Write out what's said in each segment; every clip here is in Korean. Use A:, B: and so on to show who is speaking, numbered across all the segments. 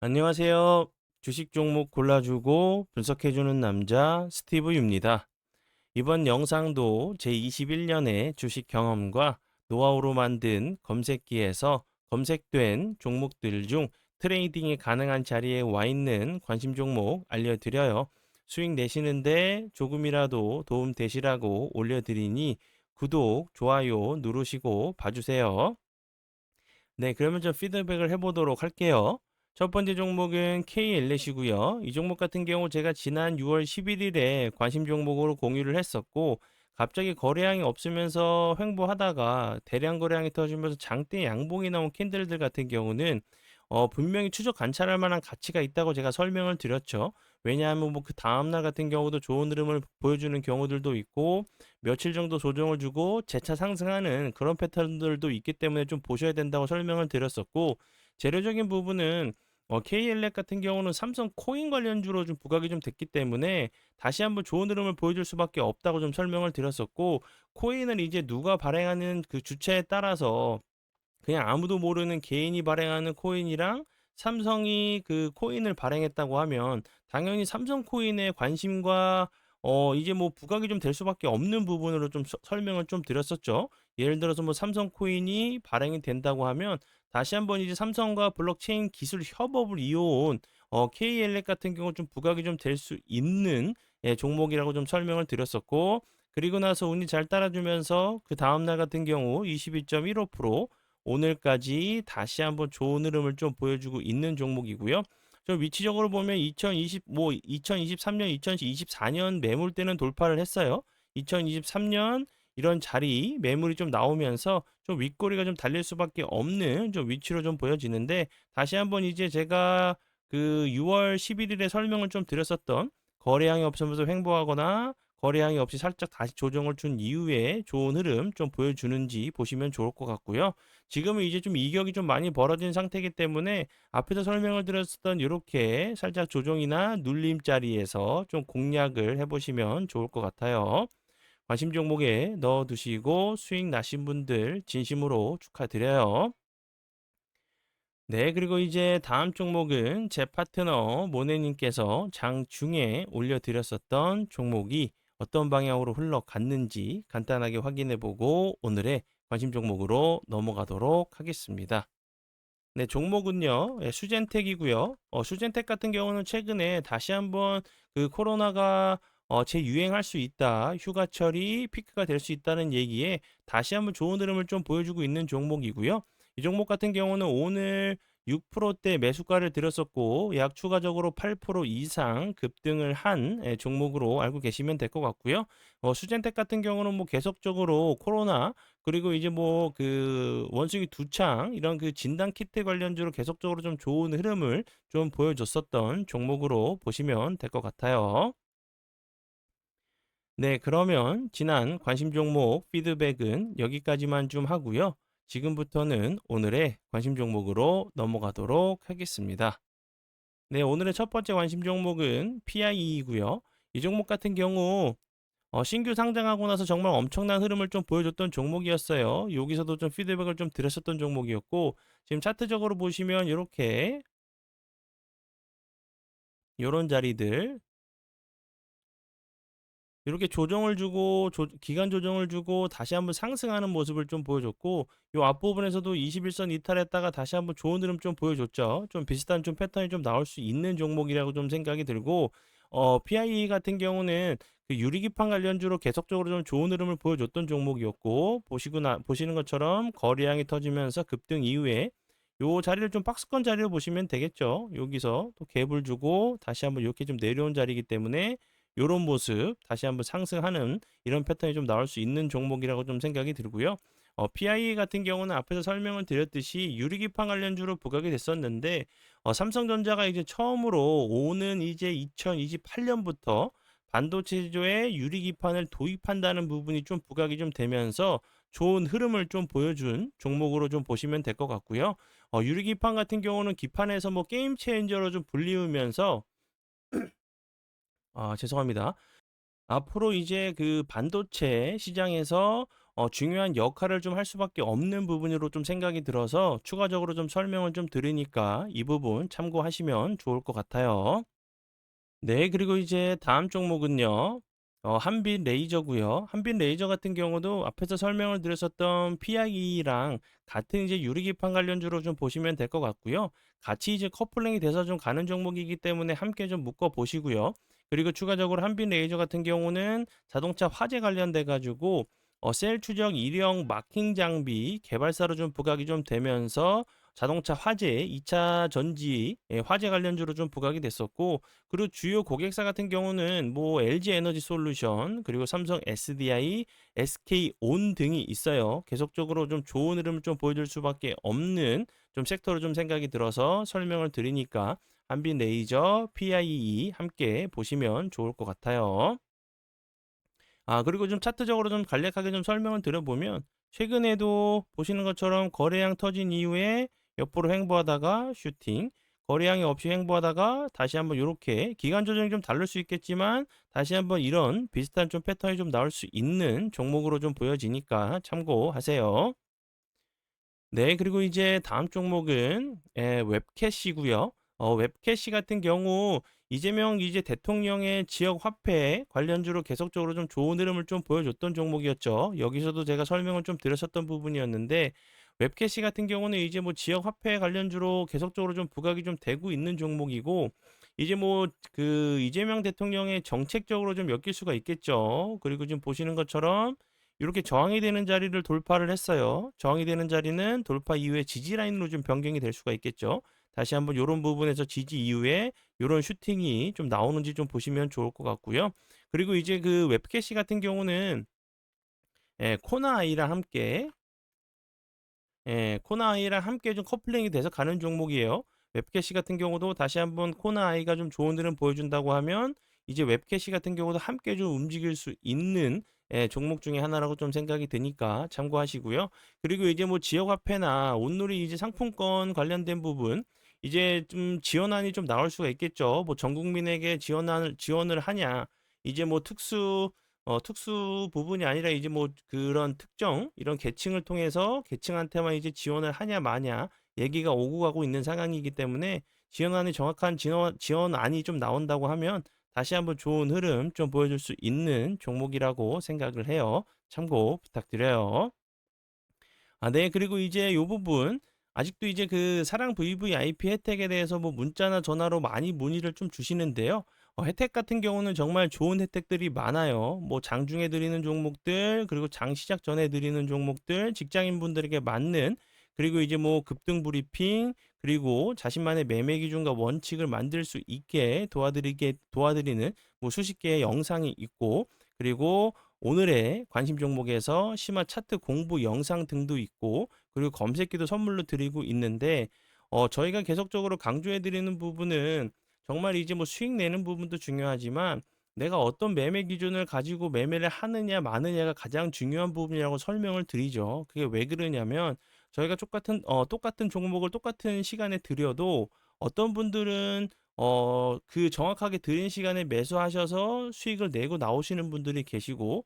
A: 안녕하세요. 주식 종목 골라주고 분석해주는 남자 스티브입니다. 이번 영상도 제21년의 주식 경험과 노하우로 만든 검색기에서 검색된 종목들 중 트레이딩이 가능한 자리에 와 있는 관심 종목 알려드려요. 수익 내시는데 조금이라도 도움 되시라고 올려드리니 구독, 좋아요 누르시고 봐주세요. 네, 그러면 좀 피드백을 해보도록 할게요. 첫 번째 종목은 KLS이고요. 이 종목 같은 경우 제가 지난 6월 11일에 관심 종목으로 공유를 했었고, 갑자기 거래량이 없으면서 횡보하다가 대량 거래량이 터지면서 장대 양봉이 나온 캔들들 같은 경우는 분명히 추적 관찰할 만한 가치가 있다고 제가 설명을 드렸죠. 왜냐하면 뭐 그 다음날 같은 경우도 좋은 흐름을 보여주는 경우들도 있고, 며칠 정도 조정을 주고 재차 상승하는 그런 패턴들도 있기 때문에 좀 보셔야 된다고 설명을 드렸었고, 재료적인 부분은 KLX 같은 경우는 삼성 코인 관련주로 좀 부각이 좀 됐기 때문에 다시 한번 좋은 흐름을 보여줄 수밖에 없다고 좀 설명을 드렸었고, 코인을 이제 누가 발행하는 그 주체에 따라서 그냥 아무도 모르는 개인이 발행하는 코인이랑 삼성이 그 코인을 발행했다고 하면 당연히 삼성 코인에 관심과 이제 뭐 부각이 좀 될 수밖에 없는 부분으로 좀 설명을 좀 드렸었죠. 예를 들어서 뭐 삼성 코인이 발행이 된다고 하면 다시 한번 이제 삼성과 블록체인 기술 협업을 이어온 KLX 같은 경우 좀 부각이 좀 될 수 있는 종목이라고 좀 설명을 드렸었고, 그리고 나서 운이 잘 따라주면서 그 다음날 같은 경우 22.15% 오늘까지 다시 한번 좋은 흐름을 좀 보여주고 있는 종목이고요. 좀 위치적으로 보면 2023년, 2024년 매물대는 돌파를 했어요. 2023년 이런 자리 매물이 좀 나오면서 좀 윗꼬리가 좀 달릴 수밖에 없는 좀 위치로 좀 보여지는데, 다시 한번 이제 제가 그 6월 11일에 설명을 좀 드렸었던 거래량이 없으면서 횡보하거나 거래량이 없이 살짝 다시 조정을 준 이후에 좋은 흐름 좀 보여주는지 보시면 좋을 것 같고요. 지금은 이제 좀 이격이 좀 많이 벌어진 상태이기 때문에 앞에서 설명을 드렸던 이렇게 살짝 조정이나 눌림 자리에서 좀 공략을 해보시면 좋을 것 같아요. 관심 종목에 넣어두시고 수익 나신 분들 진심으로 축하드려요. 네, 그리고 이제 다음 종목은 제 파트너 모네님께서 장중에 올려드렸었던 종목이 어떤 방향으로 흘러갔는지 간단하게 확인해보고 오늘의 관심 종목으로 넘어가도록 하겠습니다. 네, 종목은요, 수젠텍이고요. 수젠텍 같은 경우는 최근에 다시 한번 그 코로나가 재유행할 수 있다, 휴가철이 피크가 될 수 있다는 얘기에 다시 한번 좋은 흐름을 좀 보여주고 있는 종목이고요. 이 종목 같은 경우는 오늘 6%대 매수가를 들였었고 약 추가적으로 8% 이상 급등을 한 종목으로 알고 계시면 될 것 같고요. 수젠텍 같은 경우는 뭐 계속적으로 코로나 그리고 이제 뭐 그 원숭이 두창 이런 그 진단 키트 관련주로 계속적으로 좀 좋은 흐름을 좀 보여줬었던 종목으로 보시면 될 것 같아요. 네, 그러면 지난 관심 종목 피드백은 여기까지만 좀 하고요. 지금부터는 오늘의 관심 종목으로 넘어가도록 하겠습니다. 네, 오늘의 첫 번째 관심 종목은 PIE이고요. 이 종목 같은 경우 신규 상장하고 나서 정말 엄청난 흐름을 좀 보여줬던 종목이었어요. 여기서도 좀 피드백을 좀 드렸었던 종목이었고, 지금 차트적으로 보시면 이렇게 이런 자리들 이렇게 조정을 주고 기간 조정을 주고 다시 한번 상승하는 모습을 좀 보여줬고, 이 앞부분에서도 21선 이탈했다가 다시 한번 좋은 흐름 좀 보여줬죠. 좀 비슷한 좀 패턴이 좀 나올 수 있는 종목이라고 좀 생각이 들고, PIE 같은 경우는 그 유리기판 관련주로 계속적으로 좀 좋은 흐름을 보여줬던 종목이었고, 보시는 것처럼 거래량이 터지면서 급등 이후에 요 자리를 좀 박스권 자리로 보시면 되겠죠. 여기서 또 갭을 주고 다시 한번 이렇게 좀 내려온 자리이기 때문에 요런 모습 다시 한번 상승하는 이런 패턴이 좀 나올 수 있는 종목이라고 좀 생각이 들고요. PIE 같은 경우는 앞에서 설명을 드렸듯이 유리기판 관련주로 부각이 됐었는데, 삼성전자가 이제 처음으로 오는 이제 2028년부터 반도체 제조에 유리기판을 도입한다는 부분이 좀 부각이 좀 되면서 좋은 흐름을 좀 보여준 종목으로 좀 보시면 될 것 같고요. 유리기판 같은 경우는 기판에서 뭐 게임 체인저로 좀 불리우면서 죄송합니다. 앞으로 이제 그 반도체 시장에서 중요한 역할을 좀 할 수밖에 없는 부분으로 좀 생각이 들어서 추가적으로 좀 설명을 좀 드리니까 이 부분 참고하시면 좋을 것 같아요. 네. 그리고 이제 다음 종목은요. 한빛 레이저고요. 한빛 레이저 같은 경우도 앞에서 설명을 드렸었던 PIE랑 같은 이제 유리기판 관련주로 좀 보시면 될 것 같고요. 같이 이제 커플링이 돼서 좀 가는 종목이기 때문에 함께 좀 묶어 보시고요. 그리고 추가적으로 한빛 레이저 같은 경우는 자동차 화재 관련돼 가지고 셀 추적 일형 마킹 장비 개발사로 좀 부각이 좀 되면서 자동차 화재, 2차 전지 화재 관련주로 좀 부각이 됐었고, 그리고 주요 고객사 같은 경우는 뭐 LG 에너지 솔루션, 그리고 삼성 SDI, SK온 등이 있어요. 계속적으로 좀 좋은 흐름을 좀 보여줄 수밖에 없는 좀 섹터로 좀 생각이 들어서 설명을 드리니까 한빛 레이저, PIE 함께 보시면 좋을 것 같아요. 그리고 좀 차트적으로 좀 간략하게 좀 설명을 드려보면 최근에도 보시는 것처럼 거래량 터진 이후에 옆으로 횡보하다가 슈팅, 거래량이 없이 횡보하다가 다시 한번 이렇게 기간 조정이 좀 다를 수 있겠지만 다시 한번 이런 비슷한 좀 패턴이 좀 나올 수 있는 종목으로 좀 보여지니까 참고하세요. 네. 그리고 이제 다음 종목은 웹캐시고요. 웹캐시 같은 경우 이재명 이제 대통령의 지역 화폐 관련주로 계속적으로 좀 좋은 흐름을 좀 보여줬던 종목이었죠. 여기서도 제가 설명을 좀 드렸었던 부분이었는데 웹캐시 같은 경우는 이제 뭐 지역 화폐 관련주로 계속적으로 좀 부각이 좀 되고 있는 종목이고 이제 뭐 그 이재명 대통령의 정책적으로 좀 엮일 수가 있겠죠. 그리고 지금 보시는 것처럼 이렇게 저항이 되는 자리를 돌파를 했어요. 저항이 되는 자리는 돌파 이후에 지지 라인으로 좀 변경이 될 수가 있겠죠. 다시 한번 요런 부분에서 지지 이후에 요런 슈팅이 좀 나오는지 좀 보시면 좋을 것 같고요. 그리고 이제 그 웹캐시 같은 경우는 코나 아이랑 함께 코나 아이랑 함께 좀 커플링이 돼서 가는 종목이에요. 웹캐시 같은 경우도 다시 한번 코나 아이가 좀 좋은 흐름 보여준다고 하면 이제 웹캐시 같은 경우도 함께 좀 움직일 수 있는 종목 중에 하나라고 좀 생각이 드니까 참고하시고요. 그리고 이제 뭐 지역화폐나 온누리 이제 상품권 관련된 부분 이제 좀 지원안이 좀 나올 수가 있겠죠. 뭐 전 국민에게 지원을 하냐 이제 뭐 특수 부분이 아니라 이제 뭐 그런 특정 이런 계층을 통해서 계층한테만 이제 지원을 하냐 마냐 얘기가 오고 가고 있는 상황이기 때문에 지원안이 정확한 지원안이 좀 나온다고 하면 다시 한번 좋은 흐름 좀 보여줄 수 있는 종목이라고 생각을 해요. 참고 부탁드려요. 네. 그리고 이제 요 부분 아직도 이제 그 사랑 VVIP 혜택에 대해서 뭐 문자나 전화로 많이 문의를 좀 주시는데요. 혜택 같은 경우는 정말 좋은 혜택들이 많아요. 뭐 장중에 드리는 종목들, 그리고 장 시작 전에 드리는 종목들, 직장인분들에게 맞는 그리고 이제 뭐 급등 브리핑, 그리고 자신만의 매매 기준과 원칙을 만들 수 있게 도와드리는 뭐 수십 개의 영상이 있고, 그리고 오늘의 관심 종목에서 심화 차트 공부 영상 등도 있고 그리고 검색기도 선물로 드리고 있는데 저희가 계속적으로 강조해 드리는 부분은 정말 이제 뭐 수익 내는 부분도 중요하지만 내가 어떤 매매 기준을 가지고 매매를 하느냐 마느냐가 가장 중요한 부분이라고 설명을 드리죠. 그게 왜 그러냐면 저희가 똑같은 종목을 똑같은 시간에 드려도 어떤 분들은 그 정확하게 드린 시간에 매수하셔서 수익을 내고 나오시는 분들이 계시고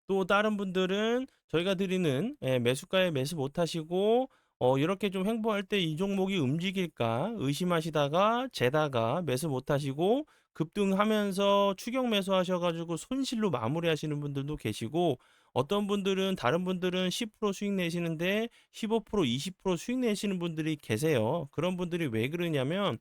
A: 또 다른 분들은 저희가 드리는 매수가에 매수 못 하시고 이렇게 좀 횡보할 때 이 종목이 움직일까 의심하시다가 재다가 매수 못 하시고 급등하면서 추격 매수하셔 가지고 손실로 마무리하시는 분들도 계시고 어떤 분들은 다른 분들은 10% 수익 내시는데 15% 20% 수익 내시는 분들이 계세요. 그런 분들이 왜 그러냐면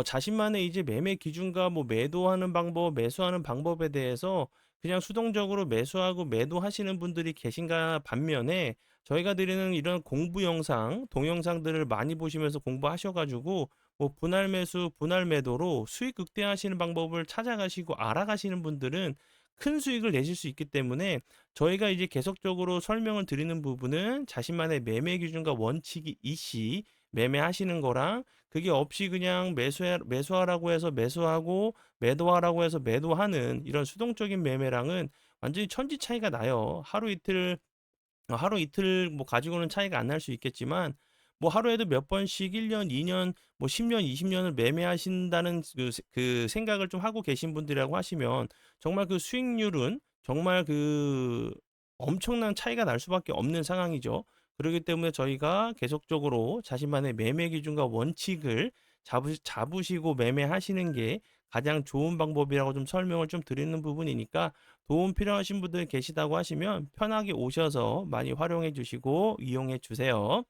A: 자신만의 이제 매매 기준과 뭐 매도하는 방법, 매수하는 방법에 대해서 그냥 수동적으로 매수하고 매도하시는 분들이 계신가 반면에 저희가 드리는 이런 공부 영상, 동영상들을 많이 보시면서 공부하셔 가지고 뭐 분할 매수, 분할 매도로 수익 극대화하시는 방법을 찾아가시고 알아가시는 분들은 큰 수익을 내실 수 있기 때문에 저희가 이제 계속적으로 설명을 드리는 부분은 자신만의 매매 기준과 원칙이 이시 매매하시는 거랑 그게 없이 그냥 매수하라고 해서 매수하고 매도하라고 해서 매도하는 이런 수동적인 매매랑은 완전히 천지 차이가 나요. 하루 이틀 뭐 가지고는 차이가 안 날 수 있겠지만 뭐 하루에도 몇 번씩 1 년, 2년, 뭐 10년, 20 년을 매매하신다는 그 생각을 좀 하고 계신 분들이라고 하시면 정말 그 수익률은 정말 엄청난 차이가 날 수밖에 없는 상황이죠. 그렇기 때문에 저희가 계속적으로 자신만의 매매 기준과 원칙을 잡으시고 매매하시는 게 가장 좋은 방법이라고 좀 설명을 좀 드리는 부분이니까 도움 필요하신 분들 계시다고 하시면 편하게 오셔서 많이 활용해 주시고 이용해 주세요.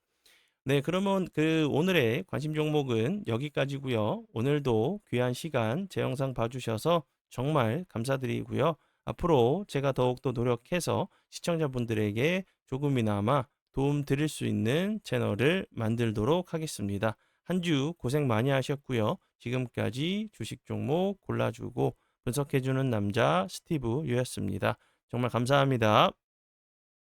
A: 네, 그러면 그 오늘의 관심 종목은 여기까지고요. 오늘도 귀한 시간 제 영상 봐주셔서 정말 감사드리고요. 앞으로 제가 더욱더 노력해서 시청자분들에게 조금이나마 도움 드릴 수 있는 채널을 만들도록 하겠습니다. 한 주 고생 많이 하셨고요. 지금까지 주식 종목 골라주고 분석해주는 남자 스티브 유였습니다. 정말 감사합니다.